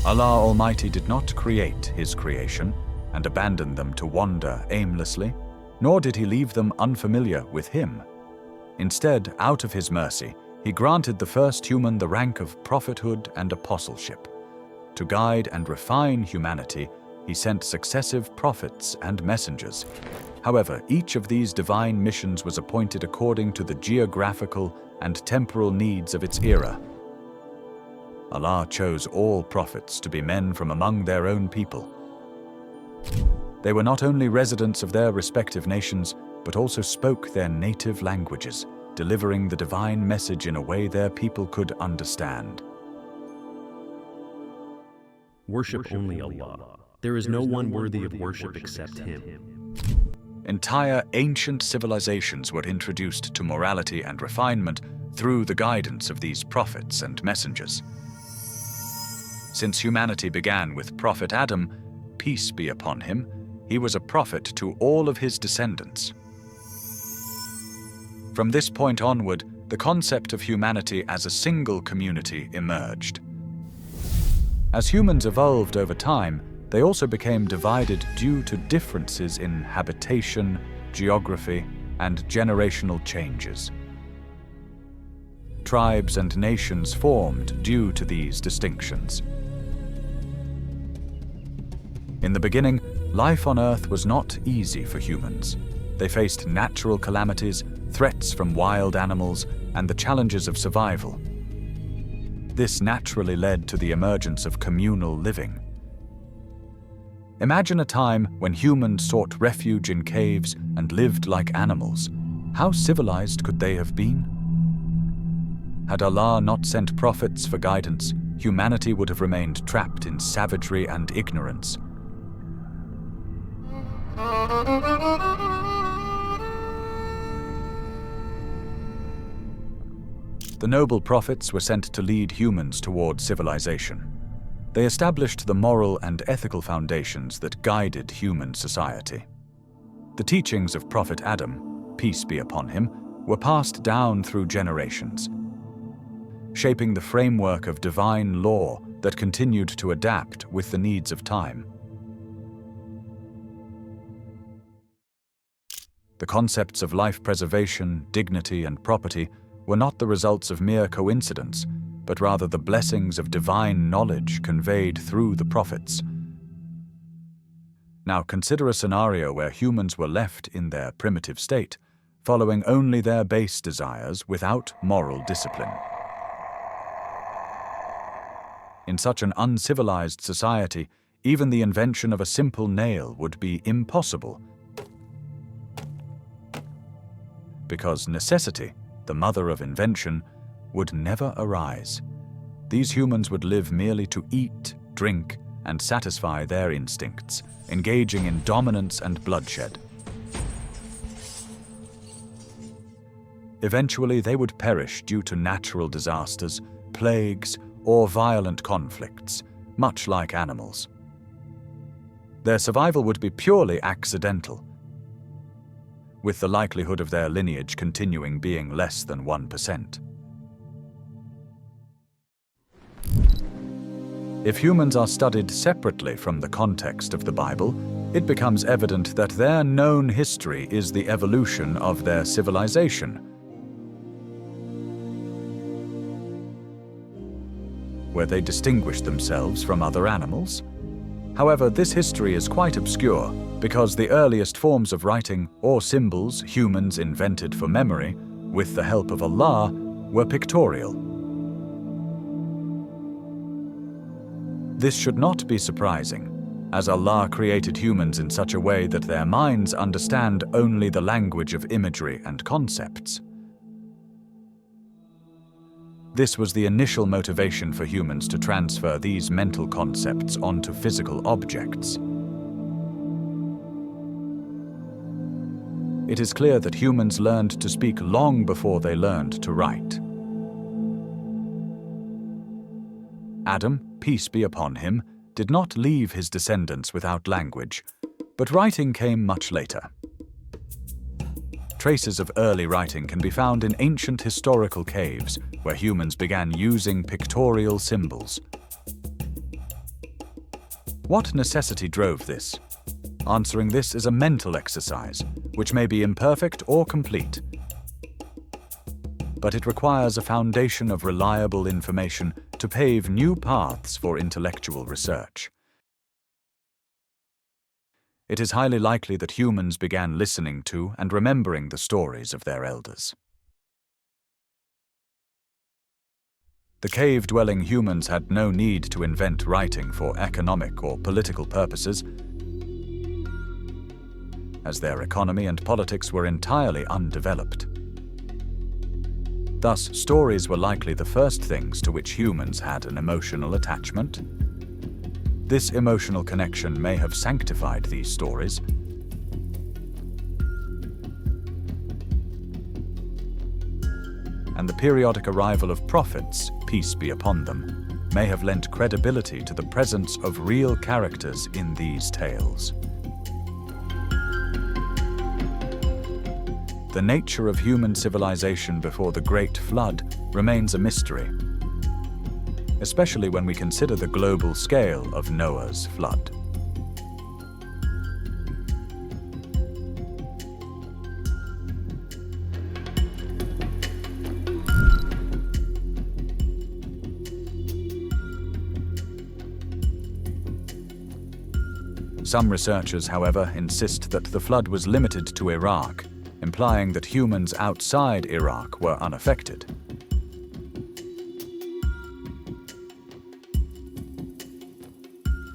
Allah Almighty did not create His creation and abandon them to wander aimlessly, nor did He leave them unfamiliar with Him. Instead, out of His mercy, He granted the first human the rank of prophethood and apostleship. To guide and refine humanity, He sent successive prophets and messengers. However, each of these divine missions was appointed according to the geographical and temporal needs of its era. Allah chose all prophets to be men from among their own people. They were not only residents of their respective nations, but also spoke their native languages, delivering the divine message in a way their people could understand. Worship only Allah. There is no one worthy of worship except Him. Entire ancient civilizations were introduced to morality and refinement through the guidance of these prophets and messengers. Since humanity began with Prophet Adam, peace be upon him, he was a prophet to all of his descendants. From this point onward, the concept of humanity as a single community emerged. As humans evolved over time, they also became divided due to differences in habitation, geography, and generational changes. Tribes and nations formed due to these distinctions. In the beginning, life on Earth was not easy for humans. They faced natural calamities, threats from wild animals, and the challenges of survival. This naturally led to the emergence of communal living. Imagine a time when humans sought refuge in caves and lived like animals. How civilized could they have been? Had Allah not sent prophets for guidance, humanity would have remained trapped in savagery and ignorance. The noble prophets were sent to lead humans toward civilization. They established the moral and ethical foundations that guided human society. The teachings of Prophet Adam, peace be upon him, were passed down through generations, shaping the framework of divine law that continued to adapt with the needs of time. The concepts of life preservation, dignity, and property were not the results of mere coincidence, but rather the blessings of divine knowledge conveyed through the prophets. Now consider a scenario where humans were left in their primitive state, following only their base desires without moral discipline. In such an uncivilized society, even the invention of a simple nail would be impossible, because necessity, the mother of invention, would never arise. These humans would live merely to eat, drink, and satisfy their instincts, engaging in dominance and bloodshed. Eventually, they would perish due to natural disasters, plagues, or violent conflicts, much like animals. Their survival would be purely accidental, with the likelihood of their lineage continuing being less than 1%. If humans are studied separately from the context of the Bible, it becomes evident that their known history is the evolution of their civilization, where they distinguish themselves from other animals. However, this history is quite obscure, because the earliest forms of writing or symbols humans invented for memory, with the help of Allah, were pictorial. This should not be surprising, as Allah created humans in such a way that their minds understand only the language of imagery and concepts. This was the initial motivation for humans to transfer these mental concepts onto physical objects. It is clear that humans learned to speak long before they learned to write. Adam, peace be upon him, did not leave his descendants without language, but writing came much later. Traces of early writing can be found in ancient historical caves, where humans began using pictorial symbols. What necessity drove this? Answering this is a mental exercise, which may be imperfect or complete, but it requires a foundation of reliable information to pave new paths for intellectual research. It is highly likely that humans began listening to and remembering the stories of their elders. The cave-dwelling humans had no need to invent writing for economic or political purposes, as their economy and politics were entirely undeveloped. Thus, stories were likely the first things to which humans had an emotional attachment. This emotional connection may have sanctified these stories, and the periodic arrival of prophets, peace be upon them, may have lent credibility to the presence of real characters in these tales. The nature of human civilization before the Great Flood remains a mystery, especially when we consider the global scale of Noah's flood. Some researchers, however, insist that the flood was limited to Iraq, implying that humans outside Iraq were unaffected.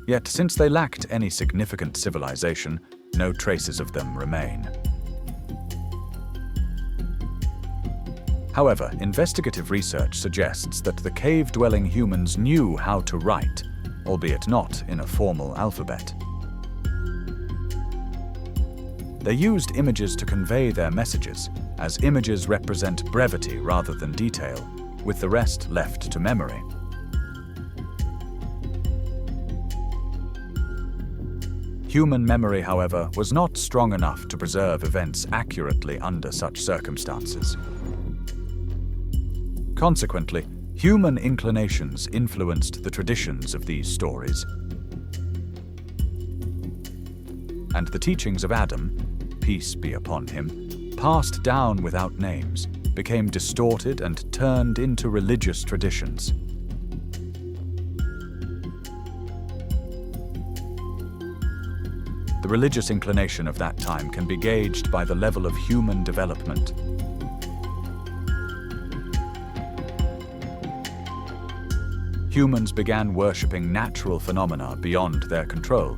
Yet, since they lacked any significant civilization, no traces of them remain. However, investigative research suggests that the cave-dwelling humans knew how to write, albeit not in a formal alphabet. They used images to convey their messages, as images represent brevity rather than detail, with the rest left to memory. Human memory, however, was not strong enough to preserve events accurately under such circumstances. Consequently, human inclinations influenced the traditions of these stories, and the teachings of Adam, peace be upon him, passed down without names, became distorted and turned into religious traditions. The religious inclination of that time can be gauged by the level of human development. Humans began worshipping natural phenomena beyond their control,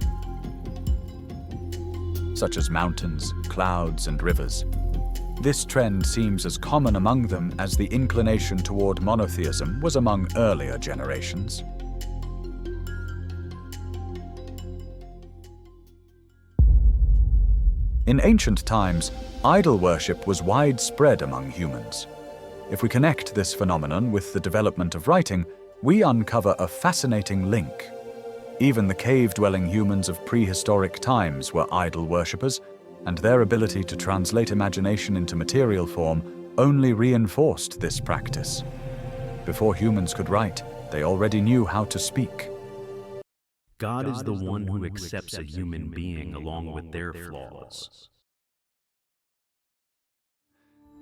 such as mountains, clouds, and rivers. This trend seems as common among them as the inclination toward monotheism was among earlier generations. In ancient times, idol worship was widespread among humans. If we connect this phenomenon with the development of writing, we uncover a fascinating link. Even the cave-dwelling humans of prehistoric times were idol worshippers, and their ability to translate imagination into material form only reinforced this practice. Before humans could write, they already knew how to speak. God is the one who accepts a human being along with their flaws.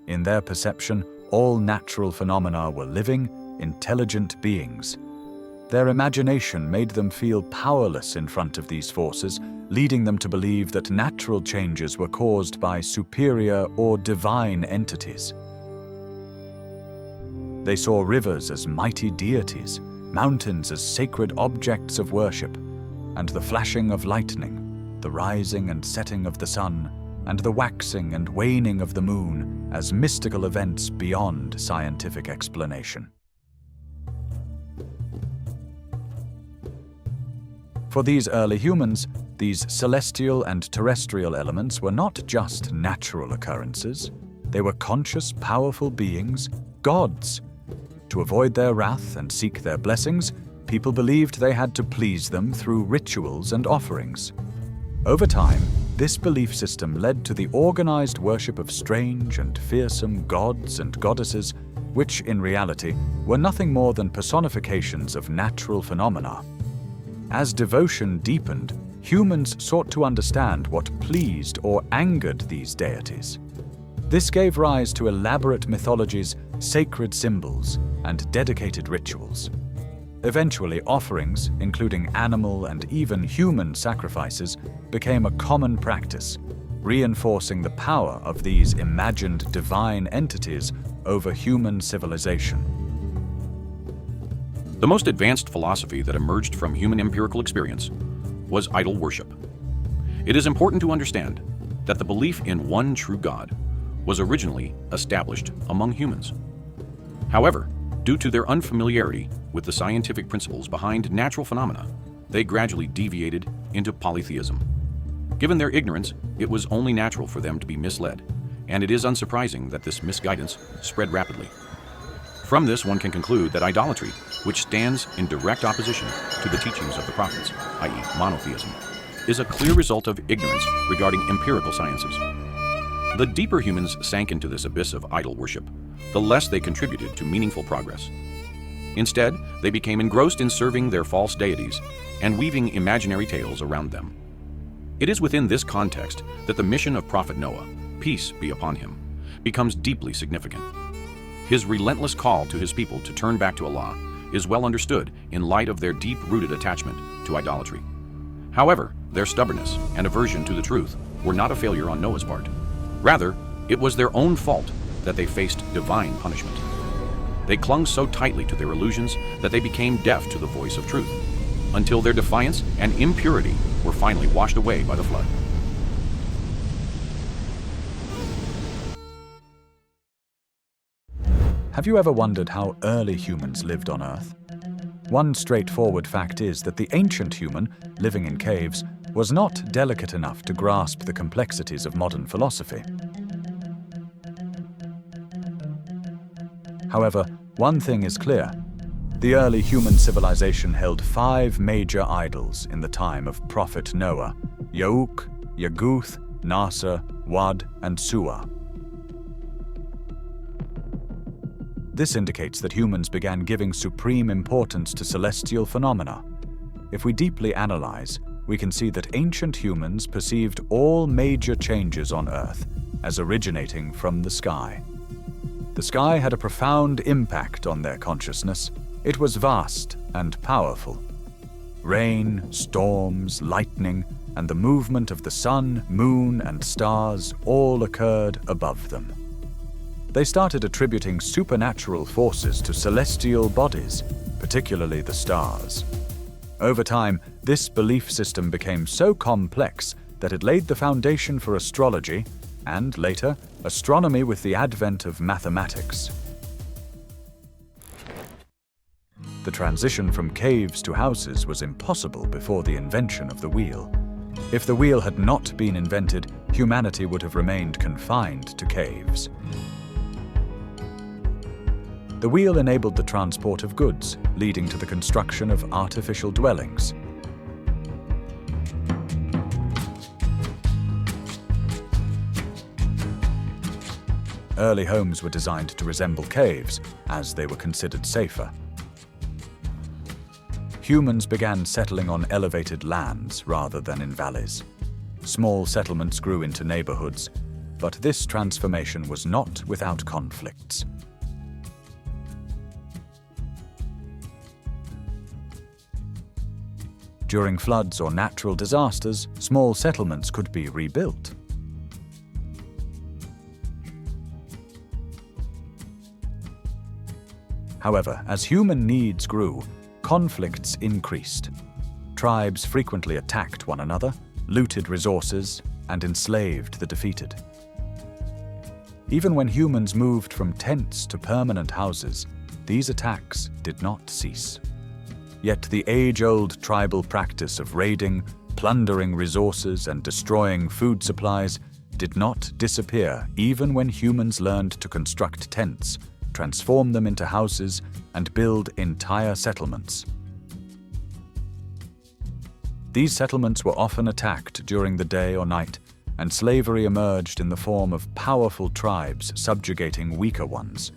In their perception, all natural phenomena were living, intelligent beings. Their imagination made them feel powerless in front of these forces, leading them to believe that natural changes were caused by superior or divine entities. They saw rivers as mighty deities, mountains as sacred objects of worship, and the flashing of lightning, the rising and setting of the sun, and the waxing and waning of the moon as mystical events beyond scientific explanation. For these early humans, these celestial and terrestrial elements were not just natural occurrences. They were conscious, powerful beings, gods. To avoid their wrath and seek their blessings, people believed they had to please them through rituals and offerings. Over time, this belief system led to the organized worship of strange and fearsome gods and goddesses, which in reality were nothing more than personifications of natural phenomena. As devotion deepened, humans sought to understand what pleased or angered these deities. This gave rise to elaborate mythologies, sacred symbols, and dedicated rituals. Eventually, offerings, including animal and even human sacrifices, became a common practice, reinforcing the power of these imagined divine entities over human civilization. The most advanced philosophy that emerged from human empirical experience was idol worship. It is important to understand that the belief in one true God was originally established among humans. However, due to their unfamiliarity with the scientific principles behind natural phenomena, they gradually deviated into polytheism. Given their ignorance, it was only natural for them to be misled, and it is unsurprising that this misguidance spread rapidly. From this, one can conclude that idolatry, which stands in direct opposition to the teachings of the prophets, i.e. monotheism, is a clear result of ignorance regarding empirical sciences. The deeper humans sank into this abyss of idol worship, the less they contributed to meaningful progress. Instead, they became engrossed in serving their false deities and weaving imaginary tales around them. It is within this context that the mission of Prophet Noah, peace be upon him, becomes deeply significant. His relentless call to his people to turn back to Allah is well understood in light of their deep-rooted attachment to idolatry. However, their stubbornness and aversion to the truth were not a failure on Noah's part. Rather, it was their own fault that they faced divine punishment. They clung so tightly to their illusions that they became deaf to the voice of truth, until their defiance and impurity were finally washed away by the flood. Have you ever wondered how early humans lived on Earth? One straightforward fact is that the ancient human, living in caves, was not delicate enough to grasp the complexities of modern philosophy. However, one thing is clear. The early human civilization held 5 major idols in the time of Prophet Noah: Ya'uk, Yaguth, Nasr, Wad, and Suwa. This indicates that humans began giving supreme importance to celestial phenomena. If we deeply analyze, we can see that ancient humans perceived all major changes on Earth as originating from the sky. The sky had a profound impact on their consciousness. It was vast and powerful. Rain, storms, lightning, and the movement of the sun, moon, and stars all occurred above them. They started attributing supernatural forces to celestial bodies, particularly the stars. Over time, this belief system became so complex that it laid the foundation for astrology and, later, astronomy with the advent of mathematics. The transition from caves to houses was impossible before the invention of the wheel. If the wheel had not been invented, humanity would have remained confined to caves. The wheel enabled the transport of goods, leading to the construction of artificial dwellings. Early homes were designed to resemble caves, as they were considered safer. Humans began settling on elevated lands rather than in valleys. Small settlements grew into neighborhoods, but this transformation was not without conflicts. During floods or natural disasters, small settlements could be rebuilt. However, as human needs grew, conflicts increased. Tribes frequently attacked one another, looted resources, and enslaved the defeated. Even when humans moved from tents to permanent houses, these attacks did not cease. Yet the age-old tribal practice of raiding, plundering resources, and destroying food supplies did not disappear even when humans learned to construct tents, transform them into houses, and build entire settlements. These settlements were often attacked during the day or night, and slavery emerged in the form of powerful tribes subjugating weaker ones.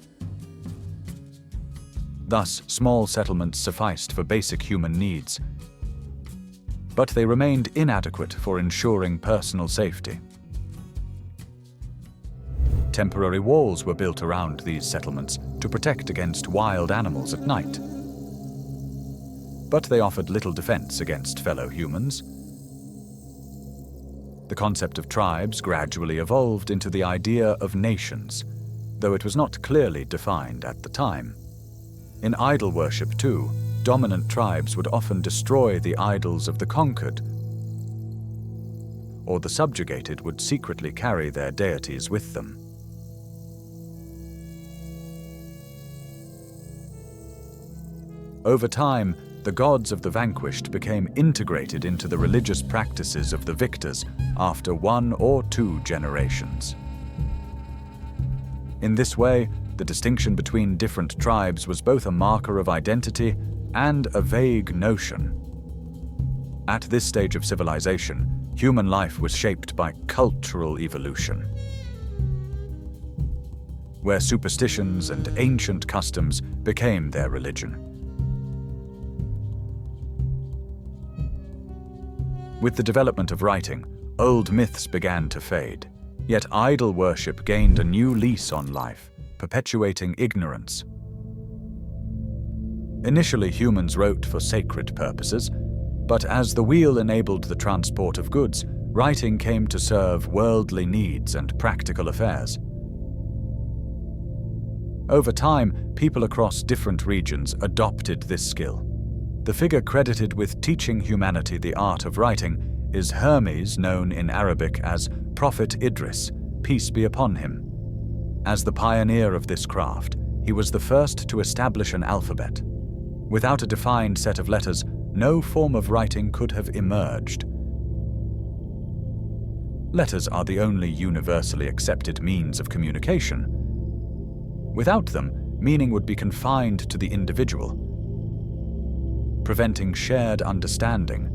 Thus, small settlements sufficed for basic human needs. but they remained inadequate for ensuring personal safety. Temporary walls were built around these settlements to protect against wild animals at night. But they offered little defense against fellow humans. The concept of tribes gradually evolved into the idea of nations, though it was not clearly defined at the time. In idol worship, too, dominant tribes would often destroy the idols of the conquered, or the subjugated would secretly carry their deities with them. Over time, the gods of the vanquished became integrated into the religious practices of the victors after 1 or 2 generations. In this way, the distinction between different tribes was both a marker of identity and a vague notion. At this stage of civilization, human life was shaped by cultural evolution, where superstitions and ancient customs became their religion. With the development of writing, old myths began to fade, yet idol worship gained a new lease on life, perpetuating ignorance. Initially, humans wrote for sacred purposes, but as the wheel enabled the transport of goods, writing came to serve worldly needs and practical affairs. Over time, people across different regions adopted this skill. The figure credited with teaching humanity the art of writing is Hermes, known in Arabic as Prophet Idris, peace be upon him. As the pioneer of this craft, he was the first to establish an alphabet. Without a defined set of letters, no form of writing could have emerged. Letters are the only universally accepted means of communication. Without them, meaning would be confined to the individual, preventing shared understanding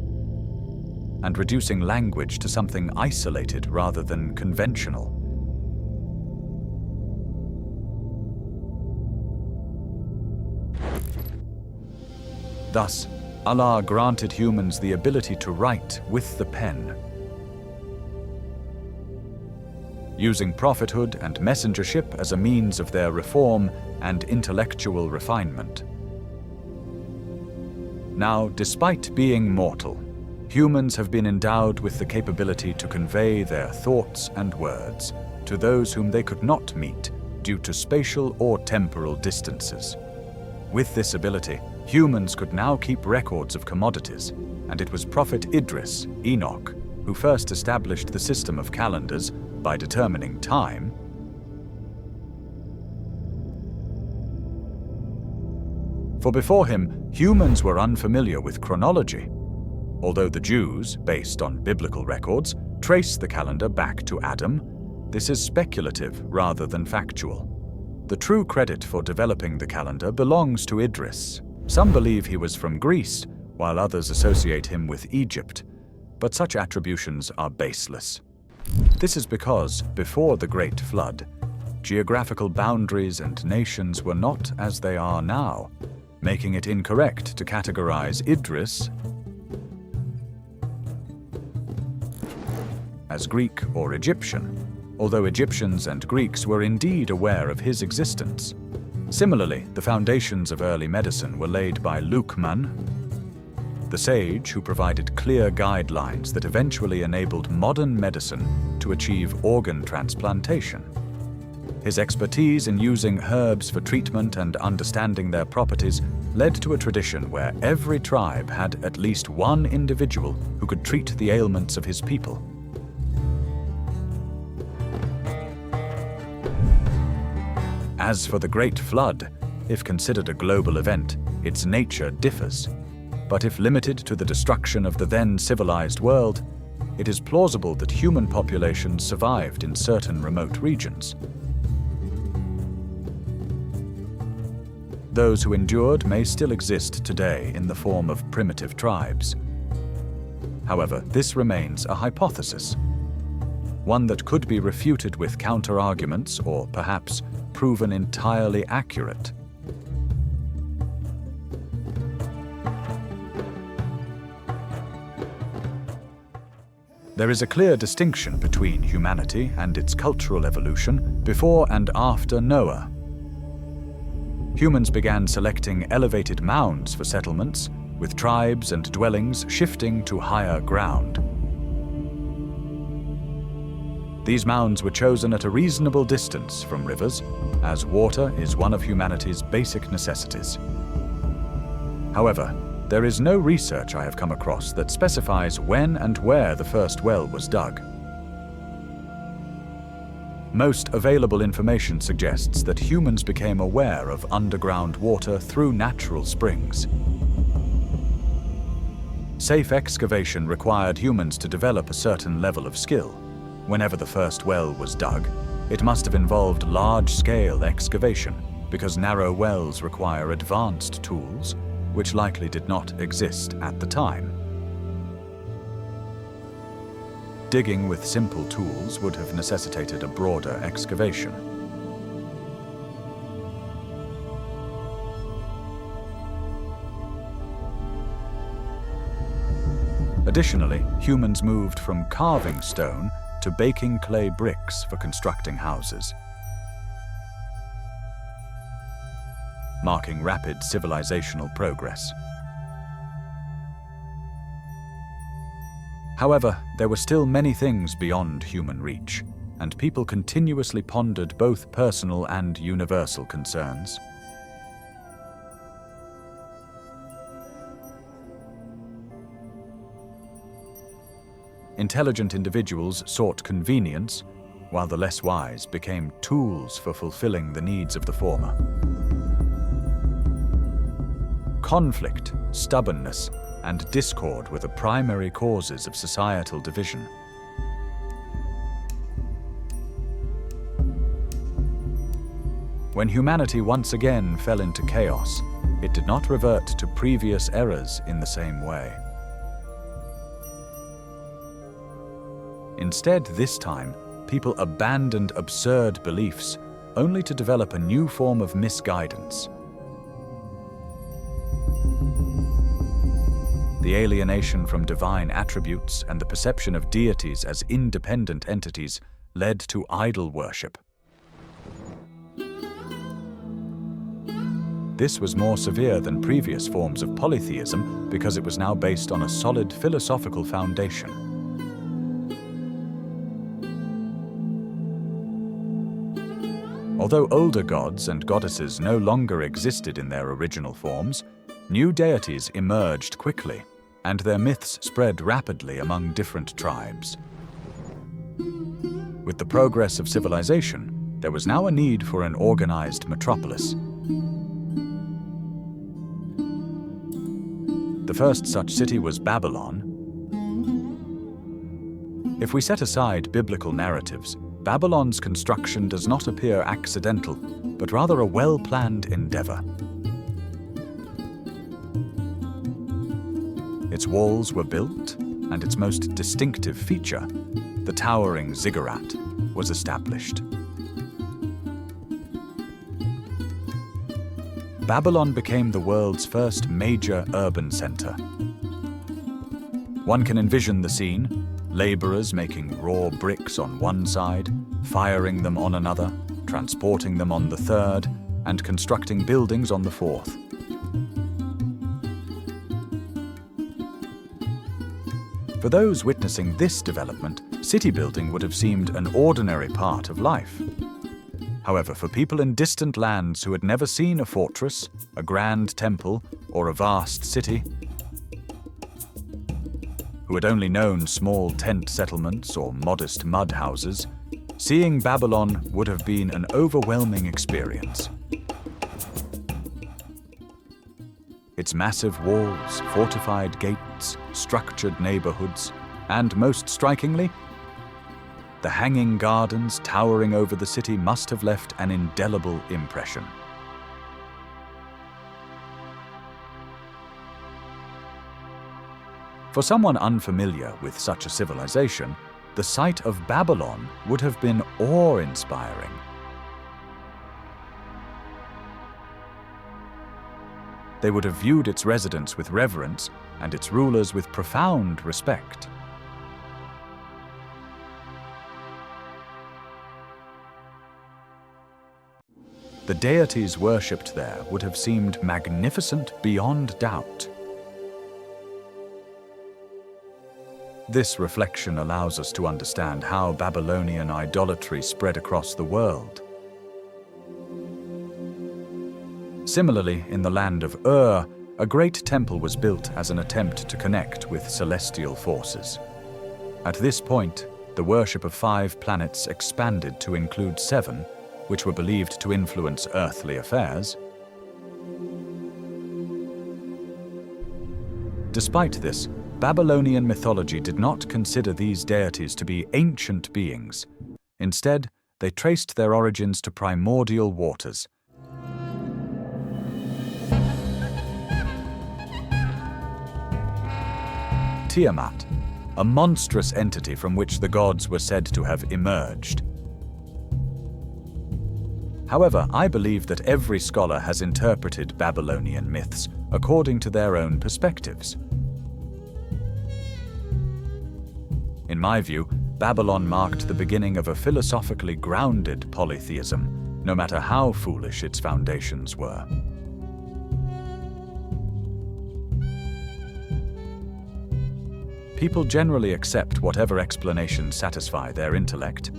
and reducing language to something isolated rather than conventional. Thus, Allah granted humans the ability to write with the pen. Using prophethood and messengership as a means of their reform and intellectual refinement. Now, despite being mortal, humans have been endowed with the capability to convey their thoughts and words to those whom they could not meet due to spatial or temporal distances. With this ability, humans could now keep records of commodities, and it was Prophet Idris, Enoch, who first established the system of calendars by determining time. For before him, humans were unfamiliar with chronology, although the Jews, based on biblical records, trace the calendar back to Adam. This is speculative rather than factual. The true credit for developing the calendar belongs to Idris. Some believe he was from Greece, while others associate him with Egypt, but such attributions are baseless. This is because, before the Great Flood, geographical boundaries and nations were not as they are now, making it incorrect to categorize Idris as Greek or Egyptian, although Egyptians and Greeks were indeed aware of his existence. Similarly, the foundations of early medicine were laid by Luqman, the sage who provided clear guidelines that eventually enabled modern medicine to achieve organ transplantation. His expertise in using herbs for treatment and understanding their properties led to a tradition where every tribe had at least one individual who could treat the ailments of his people. As for the Great Flood, if considered a global event, its nature differs. But if limited to the destruction of the then civilized world, it is plausible that human populations survived in certain remote regions. Those who endured may still exist today in the form of primitive tribes. However, this remains a hypothesis, one that could be refuted with counter-arguments or perhaps proven entirely accurate. There is a clear distinction between humanity and its cultural evolution before and after Noah. Humans began selecting elevated mounds for settlements, with tribes and dwellings shifting to higher ground. These mounds were chosen at a reasonable distance from rivers, as water is one of humanity's basic necessities. However, there is no research I have come across that specifies when and where the first well was dug. Most available information suggests that humans became aware of underground water through natural springs. Safe excavation required humans to develop a certain level of skill. Whenever the first well was dug, it must have involved large-scale excavation, because narrow wells require advanced tools, which likely did not exist at the time. Digging with simple tools would have necessitated a broader excavation. Additionally, humans moved from carving stone to baking clay bricks for constructing houses, marking rapid civilizational progress. However, there were still many things beyond human reach, and people continuously pondered both personal and universal concerns. Intelligent individuals sought convenience, while the less wise became tools for fulfilling the needs of the former. Conflict, stubbornness, and discord were the primary causes of societal division. When humanity once again fell into chaos, it did not revert to previous errors in the same way. Instead, this time, people abandoned absurd beliefs only to develop a new form of misguidance. The alienation from divine attributes and the perception of deities as independent entities led to idol worship. This was more severe than previous forms of polytheism because it was now based on a solid philosophical foundation. Although older gods and goddesses no longer existed in their original forms, new deities emerged quickly, and their myths spread rapidly among different tribes. With the progress of civilization, there was now a need for an organized metropolis. The first such city was Babylon. If we set aside biblical narratives, Babylon's construction does not appear accidental, but rather a well-planned endeavor. Its walls were built, and its most distinctive feature, the towering ziggurat, was established. Babylon became the world's first major urban center. One can envision the scene: laborers making raw bricks on one side, firing them on another, transporting them on the third, and constructing buildings on the fourth. For those witnessing this development, city building would have seemed an ordinary part of life. However, for people in distant lands who had never seen a fortress, a grand temple, or a vast city, who had only known small tent settlements or modest mud houses, seeing Babylon would have been an overwhelming experience. Its massive walls, fortified gates, structured neighborhoods, and most strikingly, the hanging gardens towering over the city must have left an indelible impression. For someone unfamiliar with such a civilization, the sight of Babylon would have been awe-inspiring. They would have viewed its residents with reverence and its rulers with profound respect. the deities worshipped there would have seemed magnificent beyond doubt. This reflection allows us to understand how Babylonian idolatry spread across the world. Similarly, in the land of Ur, a great temple was built as an attempt to connect with celestial forces. At this point, the worship of 5 planets expanded to include 7, which were believed to influence earthly affairs. Despite this, Babylonian mythology did not consider these deities to be ancient beings. Instead, they traced their origins to primordial waters. Tiamat, a monstrous entity from which the gods were said to have emerged. However, I believe that every scholar has interpreted Babylonian myths according to their own perspectives. In my view, Babylon marked the beginning of a philosophically grounded polytheism, no matter how foolish its foundations were. People generally accept whatever explanations satisfy their intellect.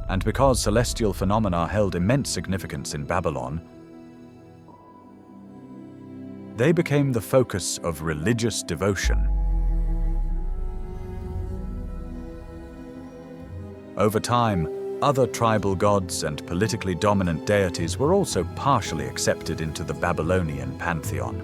And because celestial phenomena held immense significance in Babylon, they became the focus of religious devotion. Over time, other tribal gods and politically dominant deities were also partially accepted into the Babylonian pantheon.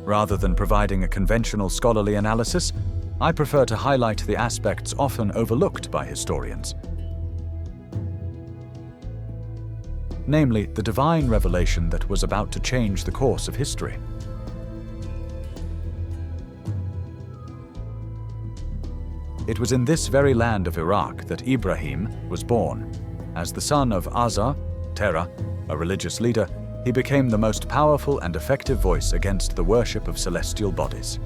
Rather than providing a conventional scholarly analysis, I prefer to highlight the aspects often overlooked by historians. Namely, the divine revelation that was about to change the course of history. It was in this very land of Iraq that Ibrahim was born. As the son of Azar, Terah, a religious leader, he became the most powerful and effective voice against the worship of celestial bodies.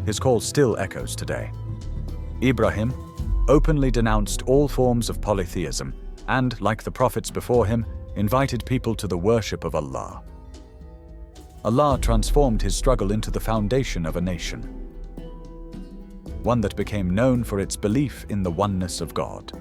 His call still echoes today. Ibrahim openly denounced all forms of polytheism and, like the prophets before him, invited people to the worship of Allah. Allah transformed his struggle into the foundation of a nation, one that became known for its belief in the oneness of God.